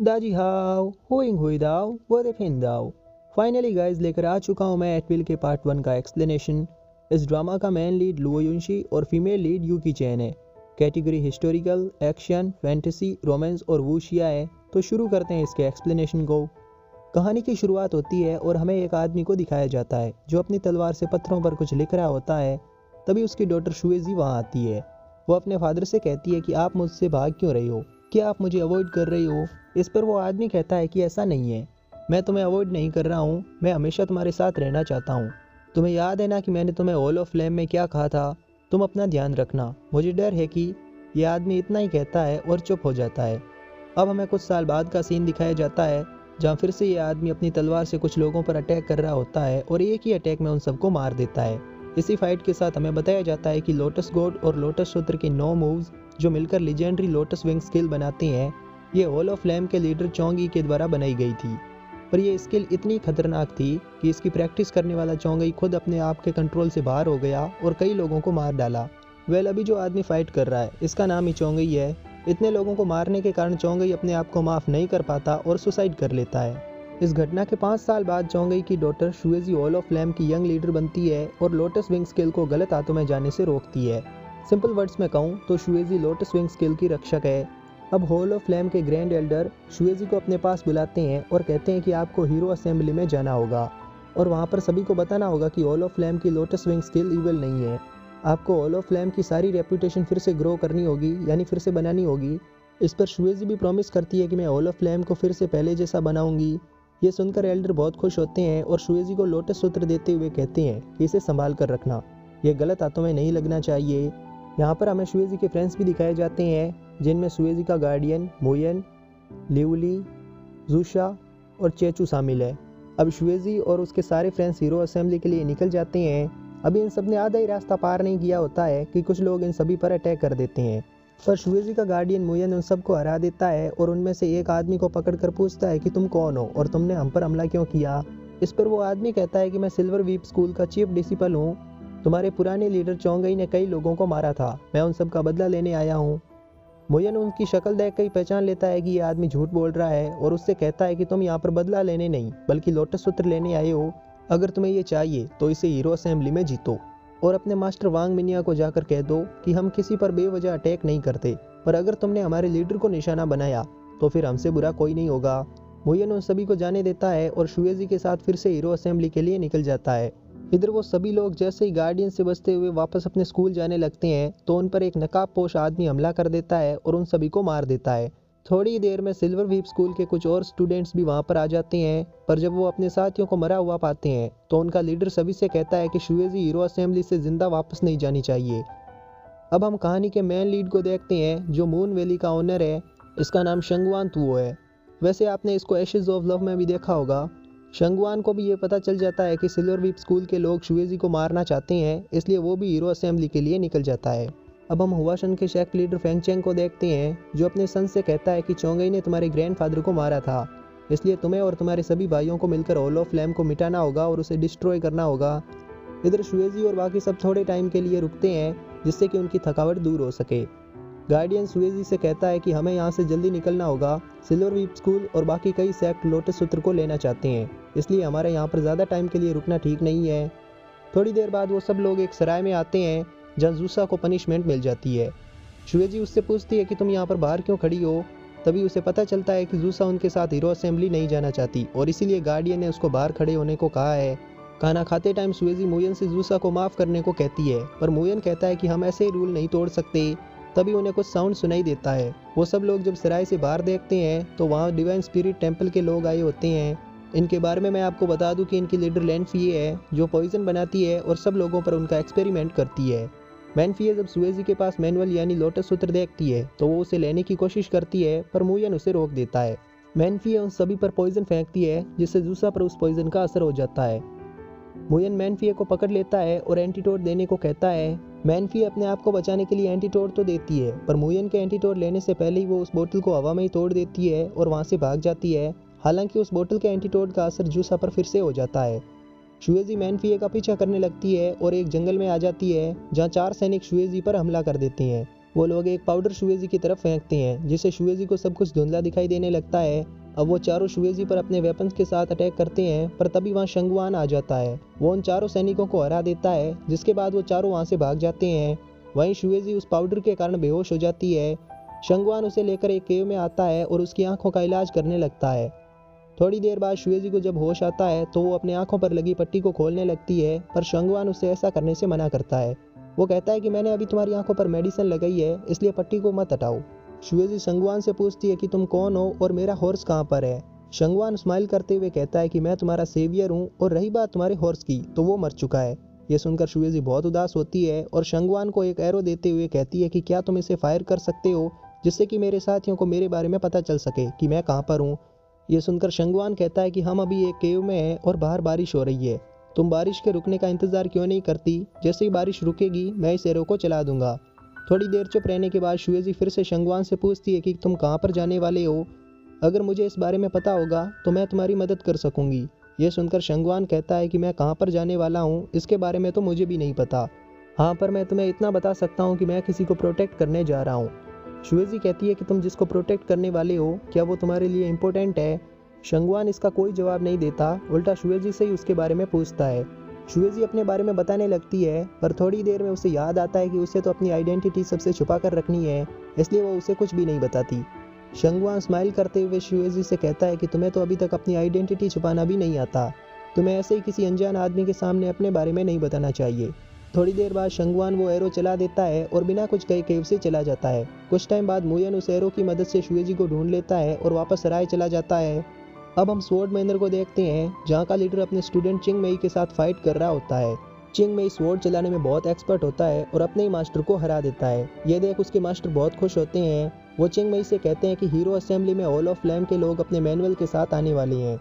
Daji how hoeing हुई दाओ वो देखें दाओ। फाइनली गाइज लेकर आ चुका हूँ मैं एटविल के पार्ट 1 का एक्सप्लेनेशन। इस ड्रामा का मैन लीड लुओ युनशी और फीमेल लीड यूकी चैन है। Category historical, action, fantasy, romance और वूशिया है। तो शुरू करते हैं इसके एक्सप्लेनेशन को। कहानी की शुरुआत होती है और हमें एक आदमी को दिखाया जाता है जो अपनी तलवार से पत्थरों पर कुछ लिख रहा होता है। तभी उसकी डॉटर शुएजी वहाँ आती है। वो अपने फादर से कहती है कि आप मुझसे भाग क्यों रही हो, क्या आप मुझे अवॉइड कर रही हो। इस पर वो आदमी कहता है कि ऐसा नहीं है, मैं तुम्हें अवॉइड नहीं कर रहा हूँ, मैं हमेशा तुम्हारे साथ रहना चाहता हूँ। तुम्हें याद है ना कि मैंने तुम्हें हॉल ऑफ फ्लेम में क्या कहा था, तुम अपना ध्यान रखना। मुझे डर है कि यह आदमी इतना ही कहता है और चुप हो जाता है। अब हमें कुछ साल बाद का सीन दिखाया जाता है जहाँ फिर से ये आदमी अपनी तलवार से कुछ लोगों पर अटैक कर रहा होता है और एक ही अटैक में उन सबको मार देता है। इसी फाइट के साथ हमें बताया जाता है कि लोटस गॉड और लोटस सूत्र के 9 मूव्स जो मिलकर लीजेंडरी लोटस विंग स्किल बनाते हैं, ये हॉल ऑफ फ्लेम के लीडर चोंगी के द्वारा बनाई गई थी। पर यह स्किल इतनी खतरनाक थी कि इसकी प्रैक्टिस करने वाला चोंगी खुद अपने आप के कंट्रोल से बाहर हो गया और कई लोगों को मार डाला। अभी जो आदमी फाइट कर रहा है इसका नाम ही चोंगी है। इतने लोगों को मारने के कारण चोंगी अपने आप को माफ़ नहीं कर पाता और सुसाइड कर लेता है। इस घटना के 5 साल बाद चोंगी की डॉटर शुएजी हॉल ऑफ फ्लेम की यंग लीडर बनती है और लोटस विंग स्किल को गलत हाथों में जाने से रोकती है। सिंपल वर्ड्स में कहूँ तो शुएजी लोटस विंग स्किल की रक्षक है। अब हॉल ऑफ फ्लेम के ग्रैंड एल्डर शुएजी को अपने पास बुलाते हैं और कहते हैं कि आपको हीरो असेंबली में जाना होगा और वहाँ पर सभी को बताना होगा कि हॉल ऑफ फ्लेम की लोटस विंग स्किल इविल नहीं है। आपको हॉल ऑफ फ्लेम की सारी रेपुटेशन फिर से ग्रो करनी होगी, यानी फिर से बनानी होगी। इस पर शुएजी भी प्रॉमिस करती है कि मैं हॉल ऑफ फ्लेम को फिर से पहले जैसा बनाऊंगी। ये सुनकर एल्डर बहुत खुश होते हैं और शुएजी को लोटस सूत्र देते हुए कहते हैं कि इसे संभाल कर रखना, ये गलत हाथों में नहीं लगना चाहिए। यहाँ पर हमें शुएजी के फ्रेंड्स भी दिखाए जाते हैं जिनमें शुएजी का गार्डियन मुयन, लिवली, जूशा और चेचू शामिल है। अब शुएजी और उसके सारे फ्रेंड्स हीरो असेंबली के लिए निकल जाते हैं। अभी इन सब ने आधा ही रास्ता पार नहीं किया होता है कि कुछ लोग इन सभी पर अटैक कर देते हैं। पर शुएजी का गार्डियन मुयन उन सबको हरा देता है और उनमें से एक आदमी को पकड़कर पूछता है कि तुम कौन हो और तुमने हम पर हमला क्यों किया। इस पर वो आदमी कहता है कि मैं सिल्वर वीप स्कूल का चीफ डिसिपल हूँ। तुम्हारे पुराने लीडर चोंगी ने कई लोगों को मारा था, मैं उन सब का बदला लेने आया हूँ। मुयन उनकी शक्ल देख कर पहचान लेता है कि ये आदमी झूठ बोल रहा है और उससे कहता है कि तुम यहाँ पर बदला लेने नहीं बल्कि लोटस सूत्र लेने आए हो। अगर तुम्हें ये चाहिए तो इसे हीरो असेंबली में जीतो और अपने मास्टर वांग मिनिया को जाकर कह दो कि हम किसी पर बेवजह अटैक नहीं करते, पर अगर तुमने हमारे लीडर को निशाना बनाया तो फिर हमसे बुरा कोई नहीं होगा। मुयन उन सभी को जाने देता है और शुएजी के साथ फिर से हीरो असेंबली के लिए निकल जाता है। इधर वो सभी लोग जैसे ही गार्डियन से बचते हुए वापस अपने स्कूल जाने लगते हैं तो उन पर एक नकाबपोश आदमी हमला कर देता है और उन सभी को मार देता है। थोड़ी देर में सिल्वर वीप स्कूल के कुछ और स्टूडेंट्स भी वहाँ पर आ जाते हैं, पर जब वो अपने साथियों को मरा हुआ पाते हैं तो उनका लीडर सभी से कहता है कि शुएजी हीरो असेंबली से जिंदा वापस नहीं जानी चाहिए। अब हम कहानी के मेन लीड को देखते हैं जो मून वैली का ओनर है। इसका नाम शंगवान तुओ है। वैसे आपने इसको एशेज ऑफ लव में भी देखा होगा। शंगवान को भी ये पता चल जाता है कि सिल्वर वीप स्कूल के लोग शुएजी को मारना चाहते हैं, इसलिए वो भी हीरो असेंबली के लिए निकल जाता है। अब हम हुआशन के शेख लीडर फेंगचेंग को देखते हैं जो अपने सन से कहता है कि चोंगी ने तुम्हारे ग्रैंडफादर को मारा था, इसलिए तुम्हें और तुम्हारे सभी भाइयों को मिलकर हॉल ऑफ फ्लेम को मिटाना होगा और उसे डिस्ट्रॉय करना होगा। इधर शुएजी और बाकी सब थोड़े टाइम के लिए रुकते हैं जिससे कि उनकी थकावट दूर हो सके। गार्डियन शुएजी से कहता है कि हमें यहाँ से जल्दी निकलना होगा, सिल्वर वीप स्कूल और बाकी कई सेक्ट लोटस सूत्र को लेना चाहते हैं, इसलिए हमारे यहाँ पर ज़्यादा टाइम के लिए रुकना ठीक नहीं है। थोड़ी देर बाद वो सब लोग एक सराय में आते हैं जहाँ जूसा को पनिशमेंट मिल जाती है। शुएजी उससे पूछती है कि तुम यहाँ पर बाहर क्यों खड़ी हो। तभी उसे पता चलता है कि जूसा उनके साथ हीरो असेंबली नहीं जाना चाहती और इसीलिए गार्डियन ने उसको बाहर खड़े होने को कहा है। खाना खाते टाइम शुएजी मुयन से जूसा को माफ़ करने को कहती है, पर मुयन कहता है कि हम ऐसे ही रूल नहीं तोड़ सकते। तभी उन्हें कुछ साउंड सुनाई देता है। वो सब लोग जब सराय से बाहर देखते हैं तो वहाँ डिवाइन स्पिरिट टेम्पल के लोग आए होते हैं। इनके बारे में मैं आपको बता दूं कि इनकी लीडर लैनफिए है जो पॉइजन बनाती है और सब लोगों पर उनका एक्सपेरिमेंट करती है। मैनफिए जब शुएजी के पास मैनुअल यानी लोटस सूत्र देखती है तो वो उसे लेने की कोशिश करती है, पर मुयन उसे रोक देता है। मैनफिए उन सभी पर पॉइजन फेंकती है जिससे जूसा पर उस पॉइजन का असर हो जाता है। मुयन मैनफिए को पकड़ लेता है और एंटीटोड देने को कहता है। मैनफिए अपने आप को बचाने के लिए एंटीटोड तो देती है, पर मुयन के एंटीटोड लेने से पहले ही वो उस बोतल को हवा में ही तोड़ देती है और वहाँ से भाग जाती है। हालांकि उस बोतल के एंटीटोड का असर जूसा पर फिर से हो जाता है। शुएजी मैनफिए का पीछा करने लगती है और एक जंगल में आ जाती है जहाँ 4 सैनिक शुएजी पर हमला कर देते हैं। वो लोग एक पाउडर शुएजी की तरफ फेंकते हैं, जिससे शुएजी को सब कुछ धुंधला दिखाई देने लगता है। अब वो चारों शुएजी पर अपने वेपन्स के साथ अटैक करते हैं, पर तभी वहाँ शंगवान आ जाता है। वो उन चारों सैनिकों को हरा देता है, जिसके बाद वो चारों वहाँ से भाग जाते हैं। वहीं शुएजी उस पाउडर के कारण बेहोश हो जाती है। शंगवान उसे लेकर एक केव में आता है और उसकी आंखों का इलाज करने लगता है। थोड़ी देर बाद शुएजी को जब होश आता है तो वो अपने आंखों पर लगी पट्टी को खोलने लगती है, पर शंगवान उसे ऐसा करने से मना करता है। वो कहता है कि मैंने अभी तुम्हारी आंखों पर मेडिसिन लगाई है, इसलिए पट्टी को मत हटाओ। शुएजी शंगवान से पूछती है कि तुम कौन हो और मेरा हॉर्स कहाँ पर है। शंगवान स्माइल करते हुए कहता है कि मैं तुम्हारा सेवियर हूँ, और रही बात तुम्हारे हॉर्स की तो वो मर चुका है। ये सुनकर शुएजी बहुत उदास होती है और शंगवान को एक एरो देते हुए कहती है कि क्या तुम इसे फायर कर सकते हो, जिससे कि मेरे साथियों को मेरे बारे में पता चल सके कि मैं कहाँ पर हूँ। ये सुनकर शंगवान कहता है कि हम अभी एक केव में हैं और बाहर बारिश हो रही है। तुम बारिश के रुकने का इंतजार क्यों नहीं करती? जैसे ही बारिश रुकेगी मैं इस एरो को चला दूंगा। थोड़ी देर चुप रहने के बाद शुएजी फिर से शंगवान से पूछती है कि तुम कहाँ पर जाने वाले हो? अगर मुझे इस बारे में पता होगा तो मैं तुम्हारी मदद कर सकूंगी। ये सुनकर शंगवान कहता है कि मैं कहाँ पर जाने वाला हूँ इसके बारे में तो मुझे भी नहीं पता। हाँ, पर मैं तुम्हें इतना बता सकता हूँ कि मैं किसी को प्रोटेक्ट करने जा रहा हूँ। शुएजी कहती है कि तुम जिसको प्रोटेक्ट करने वाले हो, क्या वो तुम्हारे लिए इम्पोर्टेंट है? शंगवान इसका कोई जवाब नहीं देता, उल्टा शुएजी से ही उसके बारे में पूछता है। शुएजी अपने बारे में बताने लगती है, पर थोड़ी देर में उसे याद आता है कि उसे तो अपनी आइडेंटिटी सबसे छुपा कर रखनी है, इसलिए वो उसे कुछ भी नहीं बताती। शंगवान स्माइल करते हुए शुएजी से कहता है कि तुम्हें तो अभी तक अपनी आइडेंटिटी छुपाना भी नहीं आता। तुम्हें ऐसे ही किसी अनजान आदमी के सामने अपने बारे में नहीं बताना चाहिए। थोड़ी देर बाद शंगवान वो एरो चला देता है और बिना कुछ कहे केव से चला जाता है। कुछ टाइम बाद मुयन उस एरो की मदद से शुएजी को ढूंढ लेता है और वापस सराय चला जाता है। अब हम स्वॉर्ड महेंद्र को देखते हैं, जहाँ का लीडर अपने स्टूडेंट चिंग मेई के साथ फाइट कर रहा होता है। चिंग मेई स्वॉर्ड चलाने में बहुत एक्सपर्ट होता है और अपने ही मास्टर को हरा देता है। ये देख उसके मास्टर बहुत खुश होते हैं। वो चिंग मेई से कहते हैं कि हीरो असेंबली में हॉल ऑफ फ्लेम के लोग अपने मैनुअल के साथ आने वाले हैं।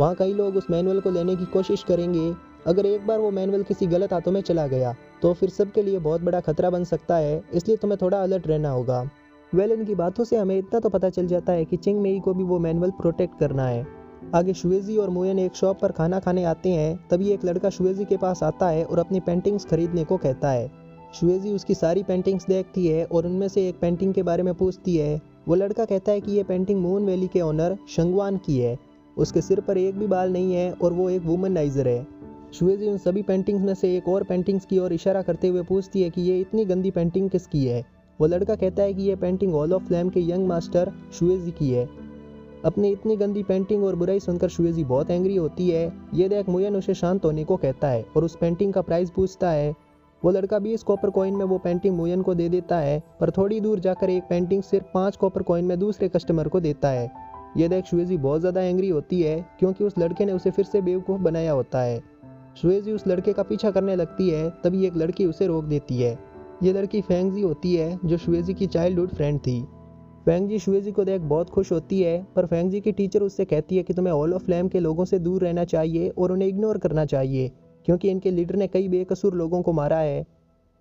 वहाँ कई लोग उस मैनुअल को लेने की कोशिश करेंगे। अगर एक बार वो मैनुअल किसी गलत हाथों में चला गया तो फिर सबके लिए बहुत बड़ा खतरा बन सकता है, इसलिए तुम्हें थोड़ा अलर्ट रहना होगा। इनकी बातों से हमें इतना तो पता चल जाता है कि चिंग मेई को भी वो मैनुअल प्रोटेक्ट करना है। आगे शुएजी और मुयन एक शॉप पर खाना खाने आते हैं। तभी एक लड़का शुएजी के पास आता है और अपनी पेंटिंग्स खरीदने को कहता है। शुएजी उसकी सारी पेंटिंग्स देखती है और उनमें से एक पेंटिंग के बारे में पूछती है। वो लड़का कहता है कि ये पेंटिंग मून वैली के ओनर शंगवान की है। उसके सिर पर एक भी बाल नहीं है और वो एक वुमनाइजर है। शुएजी उन सभी पेंटिंग्स में से एक और पेंटिंग्स की ओर इशारा करते हुए पूछती है कि ये इतनी गंदी पेंटिंग किसकी है। वो लड़का कहता है कि ये पेंटिंग हॉल ऑफ फ्लेम के यंग मास्टर शुएजी की है। अपनी इतनी गंदी पेंटिंग और बुराई सुनकर शुएजी बहुत एंग्री होती है। ये देख मुयन उसे शांत होने को कहता है और उस पेंटिंग का प्राइस पूछता है। वो लड़का 20 कॉपर कॉइन में वो पेंटिंग मुयन को दे देता है, पर थोड़ी दूर जाकर एक पेंटिंग सिर्फ 5 कॉपर कॉइन में दूसरे कस्टमर को देता है। ये देख शुएजी बहुत ज़्यादा एंग्री होती है, क्योंकि उस लड़के ने उसे फिर से बेवकूफ़ बनाया होता है। शुएजी उस लड़के का पीछा करने लगती है, तभी एक लड़की उसे रोक देती है। ये लड़की फेंगजी होती है, जो शुएजी की चाइल्डहुड फ्रेंड थी। फेंगजी शुएजी को देख बहुत खुश होती है, पर फेंगजी की टीचर उससे कहती है कि तुम्हें हॉल ऑफ फ्लेम के लोगों से दूर रहना चाहिए और उन्हें इग्नोर करना चाहिए, क्योंकि इनके लीडर ने कई बेकसूर लोगों को मारा है।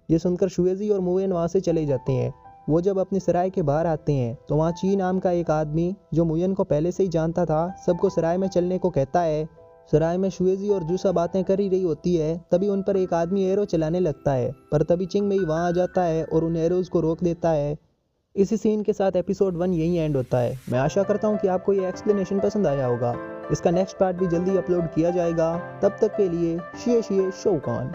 ये सुनकर शुएजी और मुयन वहाँ से चले जाते हैं। वो जब अपनी सराय के बाहर आते हैं तो वहाँ ची नाम का एक आदमी, जो मुयन को पहले से ही जानता था, सबको सराय में चलने को कहता है। सराय में शुएजी और जूसा बातें कर ही रही होती है, तभी उन पर एक आदमी एरो चलाने लगता है, पर तभी चिंग मेई वहाँ आ जाता है और उन एरोज को रोक देता है। इसी सीन के साथ एपिसोड 1 यहीं एंड होता है। मैं आशा करता हूँ कि आपको ये एक्सप्लेनेशन पसंद आया होगा। इसका नेक्स्ट पार्ट भी जल्दी अपलोड किया जाएगा। तब तक के लिए शिए शिए शोकान।